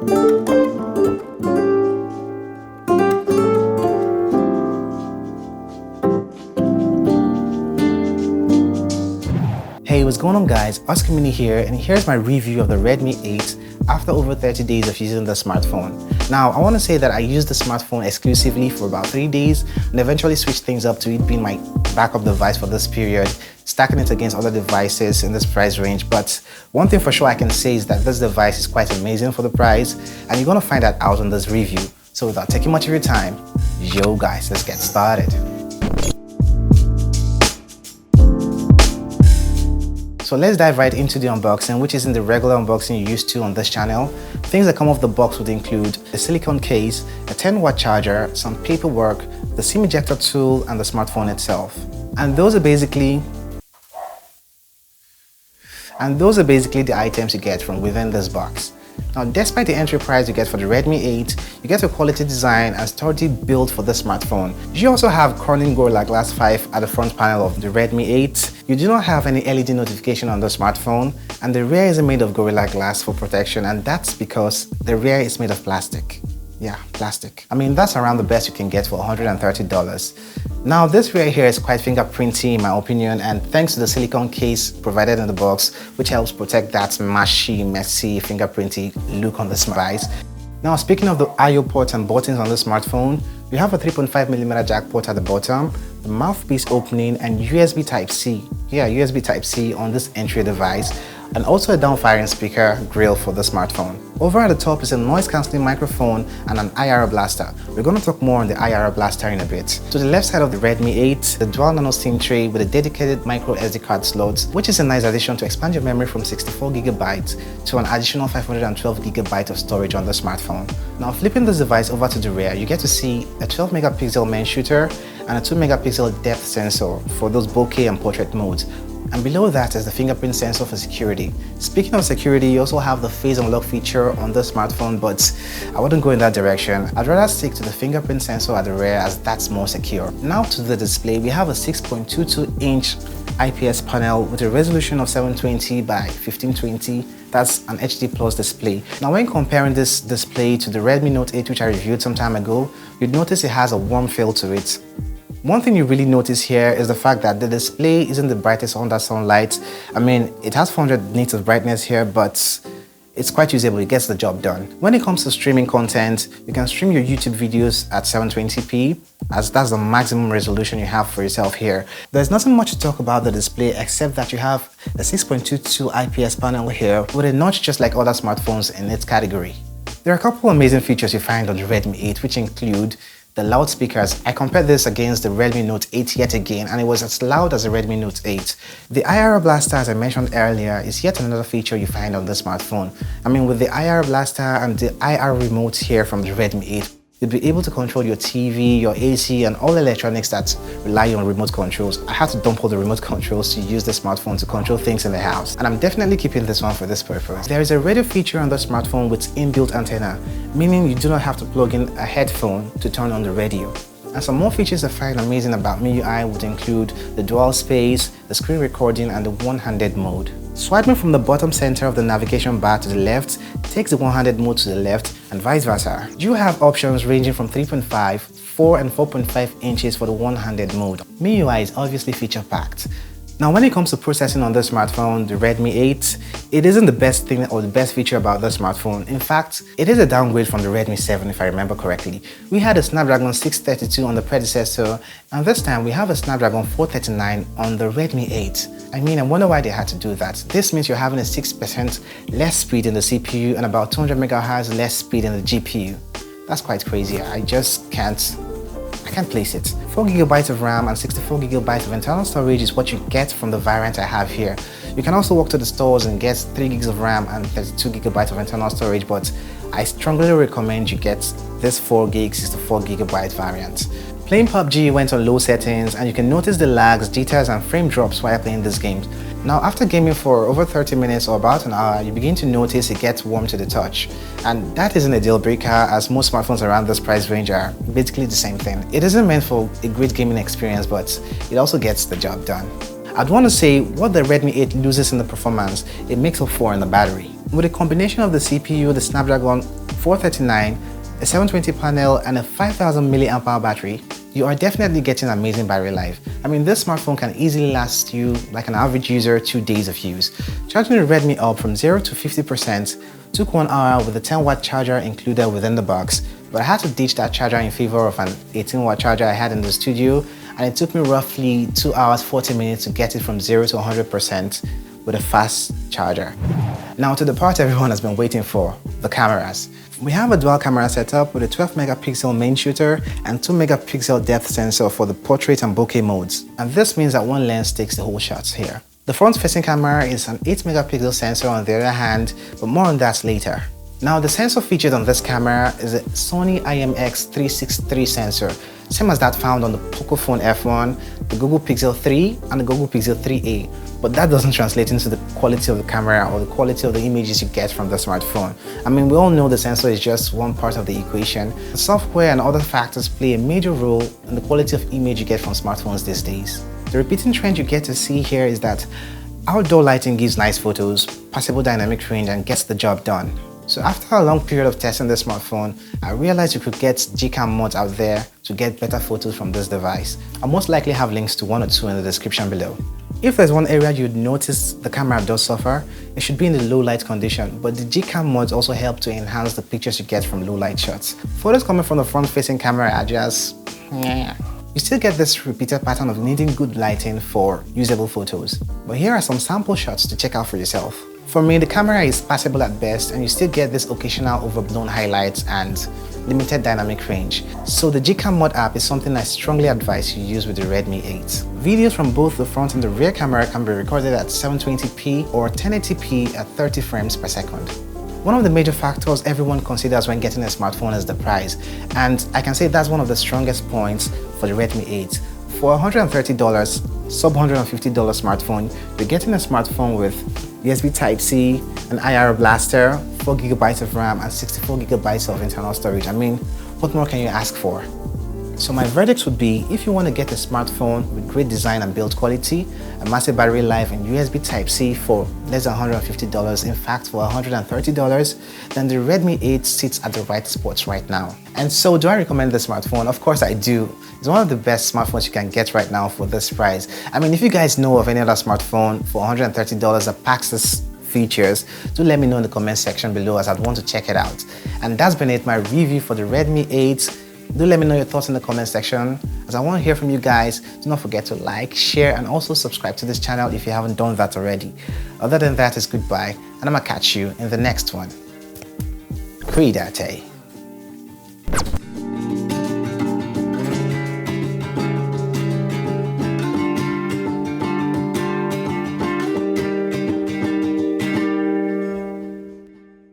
Hey, what's going on guys? Oscarmini here, and here's my review of the Redmi 8 after over 30 days of using the smartphone. Now, I want to say that I used the smartphone exclusively for about 3 days and eventually switched things up to it being my backup device for this period, stacking it against other devices in this price range. But one thing for sure I can say is that this device is quite amazing for the price, and you're going to find that out in this review. So without taking much of your time, yo guys, let's get started. So let's dive right into the unboxing, which isn't the regular unboxing you're used to on this channel. Things that come off the box would include a silicone case, a 10-watt charger, some paperwork, the SIM ejector tool, and the smartphone itself. And those are basically the items you get from within this box. Now, despite the entry price you get for the Redmi 8, you get a quality design and sturdy build for the smartphone. You also have Corning Gorilla Glass 5 at the front panel of the Redmi 8. You do not have any LED notification on the smartphone, and the rear isn't made of Gorilla Glass for protection, and that's because the rear is made of plastic. Yeah, plastic. I mean, that's around the best you can get for $130. Now, this rear here is quite fingerprinty in my opinion, and thanks to the silicone case provided in the box, which helps protect that messy, fingerprinty look on the device. Now, speaking of the I/O ports and buttons on the smartphone, you have a 3.5mm jack port at the bottom, the mouthpiece opening, and USB Type-C. Yeah, USB Type-C on this entry device, and also a down-firing speaker grill for the smartphone. Over at the top is a noise-cancelling microphone and an IR blaster. We're going to talk more on the IR blaster in a bit. To the left side of the Redmi 8, the dual nano SIM tray with a dedicated micro SD card slot, which is a nice addition to expand your memory from 64GB to an additional 512GB of storage on the smartphone. Now, flipping this device over to the rear, you get to see a 12MP main shooter and a 2MP depth sensor for those bokeh and portrait modes. And below that is the fingerprint sensor for security. Speaking of security, you also have the face unlock feature on the smartphone, but I wouldn't go in that direction. I'd rather stick to the fingerprint sensor at the rear as that's more secure. Now to the display, we have a 6.22-inch IPS panel with a resolution of 720 by 1520. That's an HD Plus display. Now, when comparing this display to the Redmi Note 8, which I reviewed some time ago, you'd notice it has a warm feel to it. One thing you really notice here is the fact that the display isn't the brightest under sunlight. I mean, it has 400 nits of brightness here, but it's quite usable. It gets the job done. When it comes to streaming content, you can stream your YouTube videos at 720p, as that's the maximum resolution you have for yourself here. There's nothing much to talk about the display except that you have a 6.22 IPS panel here with a notch just like other smartphones in its category. There are a couple amazing features you find on the Redmi 8, which include the loudspeakers. I compared this against the Redmi Note 8 yet again, and it was as loud as the Redmi Note 8. The IR blaster, as I mentioned earlier, is yet another feature you find on the smartphone. I mean, with the IR blaster and the IR remote here from the Redmi 8, you'll be able to control your TV, your AC, and all electronics that rely on remote controls. I had to dump all the remote controls to use the smartphone to control things in the house, and I'm definitely keeping this one for this purpose. There is a radio feature on the smartphone with inbuilt antenna, meaning you do not have to plug in a headphone to turn on the radio. And some more features I find amazing about MIUI would include the dual space, the screen recording, and the one-handed mode. Swiping from the bottom center of the navigation bar to the left takes the one-handed mode to the left, and vice versa. You have options ranging from 3.5, 4 and 4.5 inches for the one-handed mode. MIUI is obviously feature-packed. Now, when it comes to processing on the smartphone, the Redmi 8, it isn't the best thing or the best feature about the smartphone. In fact, it is a downgrade from the Redmi 7 if I remember correctly. We had a Snapdragon 632 on the predecessor, and this time we have a Snapdragon 439 on the Redmi 8. I mean, I wonder why they had to do that. This means you're having a 6% less speed in the CPU and about 200 MHz less speed in the GPU. That's quite crazy. I can't place it. 4GB of RAM and 64GB of internal storage is what you get from the variant I have here. You can also walk to the stores and get 3GB of RAM and 32GB of internal storage, but I strongly recommend you get this 4GB, 64GB variant. Playing PUBG went on low settings, and you can notice the lags, jitters, and frame drops while playing this game. Now, after gaming for over 30 minutes or about an hour, you begin to notice it gets warm to the touch. And that isn't a deal breaker, as most smartphones around this price range are basically the same thing. It isn't meant for a great gaming experience, but it also gets the job done. I'd want to say what the Redmi 8 loses in the performance, it makes up for in the battery. With a combination of the CPU, the Snapdragon 439, a 720 panel, and a 5000 mAh battery, you are definitely getting amazing battery life. I mean, this smartphone can easily last you, like an average user, 2 days of use. Charging the Redmi up from 0 to 50% took 1 hour with a 10-watt charger included within the box, but I had to ditch that charger in favor of an 18-watt charger I had in the studio, and it took me roughly 2 hours 40 minutes to get it from 0 to 100% with a fast charger. Now to the part everyone has been waiting for, the cameras. We have a dual camera setup with a 12 megapixel main shooter and 2 megapixel depth sensor for the portrait and bokeh modes. And this means that one lens takes the whole shots here. The front-facing camera is an 8 megapixel sensor on the other hand, but more on that later. Now the sensor featured on this camera is a Sony IMX363 sensor, same as that found on the Pocophone F1, the Google Pixel 3 and the Google Pixel 3a. But that doesn't translate into the quality of the camera or the quality of the images you get from the smartphone. I mean, we all know the sensor is just one part of the equation. The software and other factors play a major role in the quality of image you get from smartphones these days. The repeating trend you get to see here is that outdoor lighting gives nice photos, passable dynamic range, and gets the job done. So after a long period of testing this smartphone, I realized you could get Gcam mods out there to get better photos from this device. I'll most likely have links to 1 or 2 in the description below. If there's one area you'd notice the camera does suffer, it should be in the low light condition, but the Gcam mods also help to enhance the pictures you get from low light shots. Photos coming from the front facing camera are just you still get this repeated pattern of needing good lighting for usable photos. But here are some sample shots to check out for yourself. For me, the camera is passable at best, and you still get this occasional overblown highlights and limited dynamic range. So the Gcam mod app is something I strongly advise you use with the Redmi 8. Videos from both the front and the rear camera can be recorded at 720p or 1080p at 30 frames per second. One of the major factors everyone considers when getting a smartphone is the price, and I can say that's one of the strongest points for the Redmi 8. For $130, sub $150 smartphone, you're getting a smartphone with USB Type-C, an IR blaster, 4GB of RAM, and 64GB of internal storage. I mean, what more can you ask for? So my verdict would be, if you want to get a smartphone with great design and build quality, a massive battery life, and USB Type-C for less than $150, in fact for $130, then the Redmi 8 sits at the right spot right now. And so do I recommend this smartphone? Of course I do. It's one of the best smartphones you can get right now for this price. I mean, if you guys know of any other smartphone for $130 that packs this features, do let me know in the comment section below, as I'd want to check it out. And that's been it, my review for the Redmi 8. Do let me know your thoughts in the comment section, as I want to hear from you guys. Do not forget to like, share, and also subscribe to this channel if you haven't done that already. Other than that, it's goodbye, and I'm gonna catch you in the next one. Creedate.